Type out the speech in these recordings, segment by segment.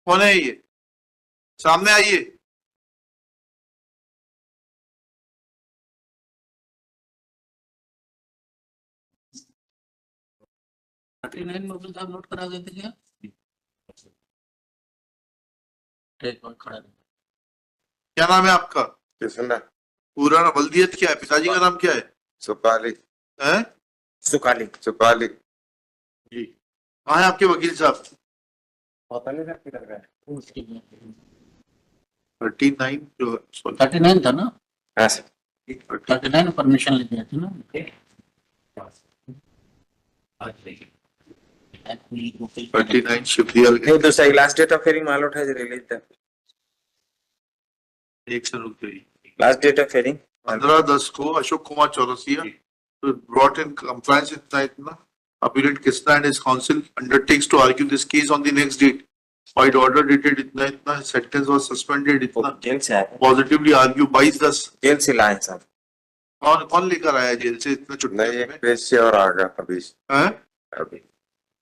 कौन है ये? सामने आइए। मोबाइल साहब नोट करा देते क्या? एक बार खड़ा रहो। क्या नाम है आपका? किसना? पूरा नाम बल्दियत क्या है? पिताजी का नाम क्या है? सुकाली। हैं? सुकाली सुकाली। जी। कहाँ है आपके वकील साहब? पता नहीं सर किधर गए। 39 जो 39 था ना? हाँ सर। 39 परमिशन ले दिया था ना? आज 39 शिफ्ट दिया नहीं तो सही लास्ट डेट ऑफ हियरिंग मालूम है रिलीज द एक से रुक गई। लास्ट डेट ऑफ हियरिंग 15/10 को Ashok Kumar Chaurasia brought in compliance with Naitna. Appellant Krishna and his counsel undertakes to argue this case on the next date. By the order dated Naitna, his sentence was suspended. Itna jail से आए। positively argue 22/10। Jail से लाए साहब। कौन लेकर आया jail से इतना नहीं छुट्टी एक में? पेज से और आ गया अभी। हैं? अभी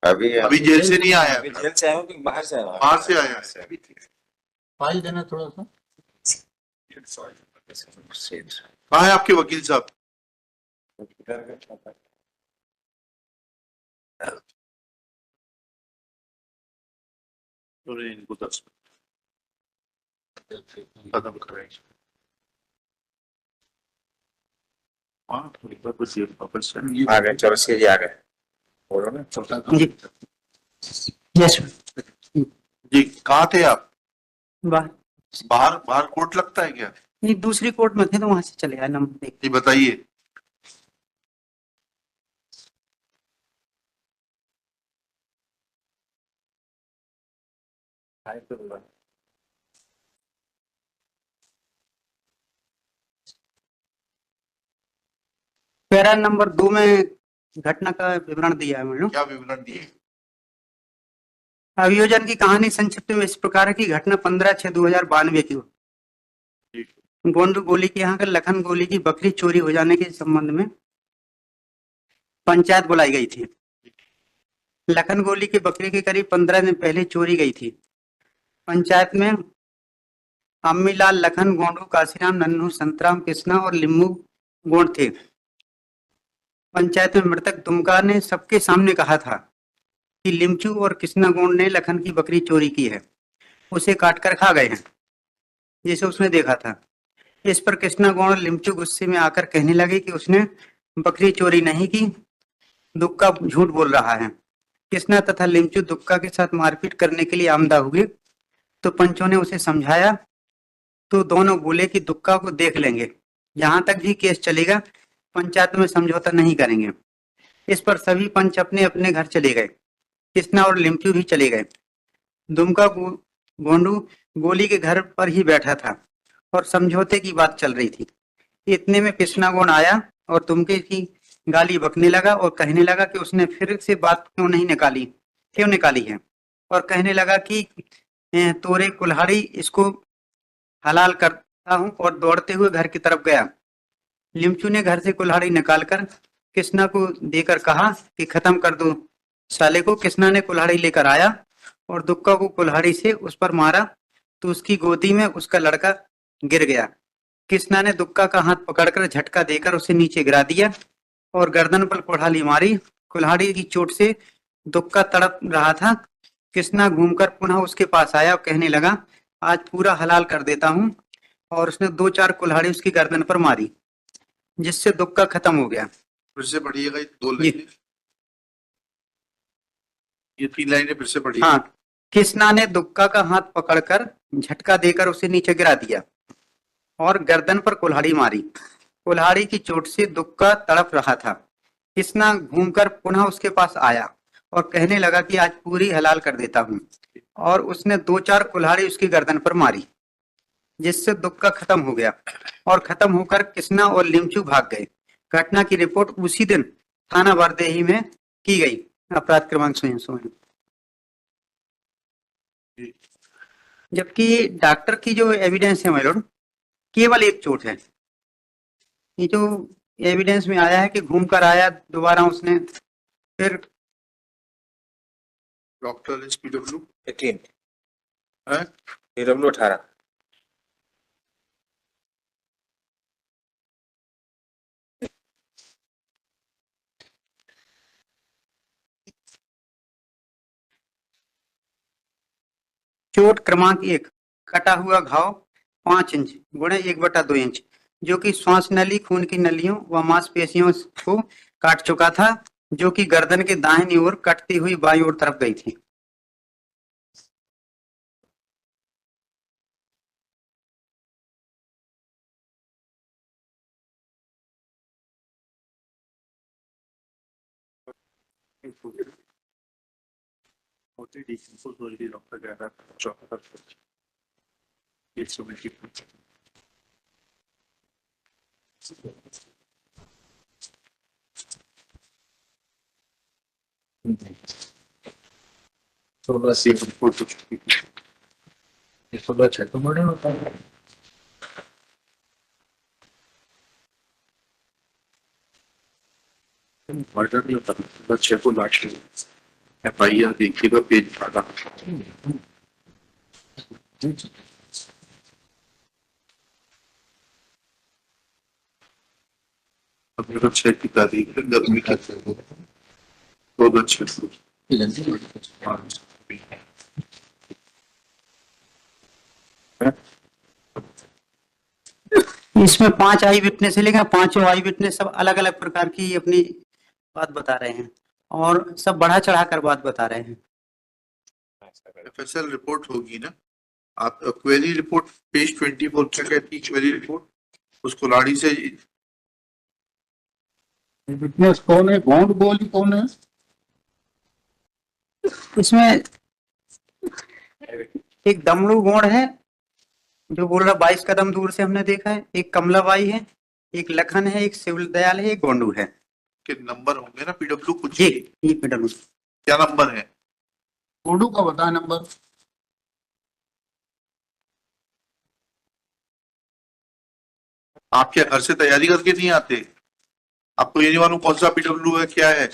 अभी अभी जेल से नहीं आया, अभी जेल से आया हूँ कि बाहर से आया? बाहर से आया है। फाइल देना थोड़ा सा। कहाँ है आपके वकील साहब? इनको 10 खत्म करें। हाँ एक बार बस ये वापस से आ गए चौरसिया जी आ गए। बोलो ना छोटा जी यस जी। कहाँ थे आप? बाहर बाहर बाहर कोर्ट लगता है क्या? नहीं, दूसरी कोर्ट में थे तो वहां से चले आए नंबर देख। जी बताइए। पैरा नंबर 2 में घटना का विवरण दिया है मैडम। क्या विवरण दिए? अभियोजन की कहानी संक्षिप्त में इस प्रकार है कि घटना 15/6/2092 की गोंडू गोली के यहाँ का लखन गोली की बकरी चोरी हो जाने के संबंध में पंचायत बुलाई गई थी। लखन गोली की बकरी के करीब 15 दिन पहले चोरी गई थी। पंचायत में अम्मीलाल, लखन, गोंडू, काशीराम, नन्नू, संतराम, कृष्णा और लिम्बू गोंड थे। पंचायत में मृतक दुमका ने सबके सामने कहा था कि लिमचू और कृष्णा गोंड ने लखन की बकरी चोरी की है, उसे काटकर खा गए हैं, जिसे उसने देखा था। इस पर कृष्णा गोंड और लिमचू गुस्से में आकर कहने लगे कि उसने बकरी चोरी नहीं की, दुक्का झूठ बोल रहा है। कृष्णा तथा लिमचू दुक्का के साथ मारपीट करने के लिए आमदा हुए तो पंचों ने उसे समझाया तो दोनों बोले कि दुक्का को देख लेंगे, जहां तक भी केस चलेगा पंचायत में समझौता नहीं करेंगे। इस पर सभी पंच अपने अपने घर चले गए। कृष्णा और लिमचू भी चले गए। दुमका गोंडू गोली के घर पर ही बैठा था और समझौते की बात चल रही थी। इतने में कृष्णा गोंड आया और दुमके की गाली बकने लगा और कहने लगा कि उसने फिर से बात क्यों निकाली है, और कहने लगा कि तोरे कुल्हाड़ी इसको हलाल करता हूं, और दौड़ते हुए घर की तरफ गया। लिमचू ने घर से कुल्हाड़ी निकालकर कृष्णा को देकर कहा कि खत्म कर दो साले को। कृष्णा ने कुल्हाड़ी लेकर आया और दुक्का को कुल्हाड़ी से उस पर मारा तो उसकी गोदी में उसका लड़का गिर गया। कृष्णा ने दुक्का का हाथ पकड़कर झटका देकर उसे नीचे गिरा दिया और गर्दन पर कुल्हाड़ी मारी। कुल्हाड़ी की चोट से दुक्का तड़प रहा था। कृष्णा घूमकर पुनः उसके पास आया और कहने लगा, आज पूरा हलाल कर देता हूं, और उसने 2-4 कुल्हाड़ी उसकी गर्दन पर मारी, जिससे दुक्का खत्म हो गया। फिर से पढ़िएगा, 2 लाइनें, ये 3 लाइनें फिर से पढ़िए। हाँ, कृष्णा ने दुक्का का हाथ पकड़कर झटका देकर उसे नीचे गिरा दिया और गर्दन पर कुल्हाड़ी मारी। कुल्हाड़ी की चोट से दुक्का तड़प रहा था। कृष्णा घूमकर पुनः उसके पास आया और कहने लगा कि आज पूरी हलाल कर देता हूं, और उसने 2-4 कुल्हाड़ी उसकी गर्दन पर मारी, जिससे दुक्का खत्म हो गया, और खत्म होकर कृष्णा और लिमचू भाग गए। घटना की रिपोर्ट उसी दिन थाना बरदेही में की गई। अपराध क्रमांक स्वयं। जबकि डॉक्टर की जो एविडेंस है मैलोड, केवल एक चोट है। ये जो एविडेंस में आया है कि घूमकर आया दोबारा उसने, फिर डॉक्टर SPW 18 है? PW 18। चोट क्रमांक 1, कटा हुआ घाव 5 इंच गुणे 1/2 इंच, जो कि श्वास नली, खून की नलियों व मांसपेशियों को काट चुका था, जो कि गर्दन के दाहिनी ओर कटती हुई बाईं ओर तरफ गई थी। सोलह से 16 तो बड़े होता है। मर्डर नहीं होता, बच्चे को लाश FIR देखिएगा पेज फाड़ा। अब 6 की तारीख है, गर्मी का 14/6। इसमें 5 आई विटनेस है, लेकिन 5 आई विटनेस सब अलग अलग प्रकार की अपनी बात बता रहे हैं और सब बढ़ा चढ़ा कर बात बता रहे हैं। FSL रिपोर्ट होगी ना, आप क्वेरी रिपोर्ट पेज 24 क्या कहती है क्वेरी रिपोर्ट, उसको लाड़ी से विटनेस कौन है? गौंड गोली कौन है? इसमें एक दमड़ू गोंड है जो बोल रहा 22 कदम दूर से हमने देखा है, एक कमलाबाई है, एक लखन है, एक शिवल दयाल है, एक गोंडू है। के नंबर होंगे ना, PW कुछ ये भी। PW क्या नंबर है? गोडू का बता नंबर। आप क्या घर से तैयारी करके नहीं आते? आपको ये नहीं मालूम कौन सा PW है, क्या है?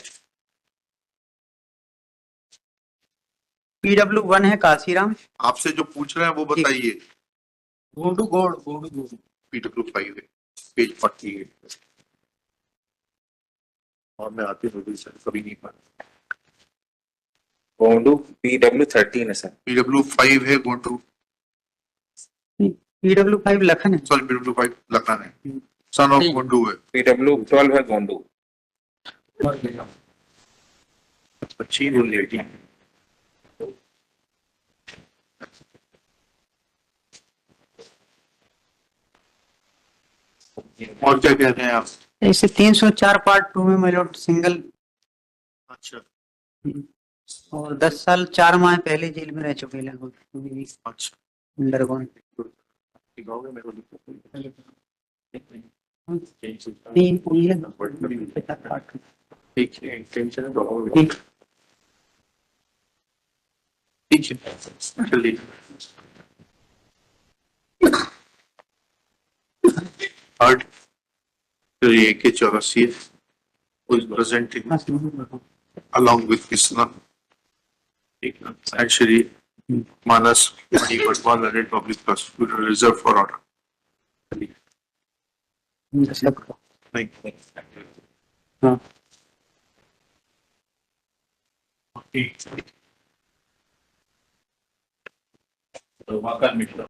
PW1 है काशीराम। आपसे जो पूछ रहे हैं वो बताइए। गोडू गोडू PW 5 है, पेज 40 है। और मैं आते हुए सर कभी नहीं पढ़ा। गोंडू PW 13 है सर। PW 5 है गोंडू, PW5 लखन है। सॉरी PW 5 लखन है, सन ऑफ गोंडू है। PW 12 है गोंडू। मर गया। अच्छी बोल लेगी। और क्या कहते हैं आप? ऐसे 304 पार्ट 2 में मेलोड सिंगल अच्छा और 10 साल 4 माह पहले जेल में रह चुके लगभग अच्छा, अंडरगोन। ठीक है, ठीक है, चलिए। Art 84 was presenting along with Krishna and Shri Manas Mani Patwal and Public Prosecutor reserved for order. Thank you. हाँ। Okay. तो वाकई मिश्रा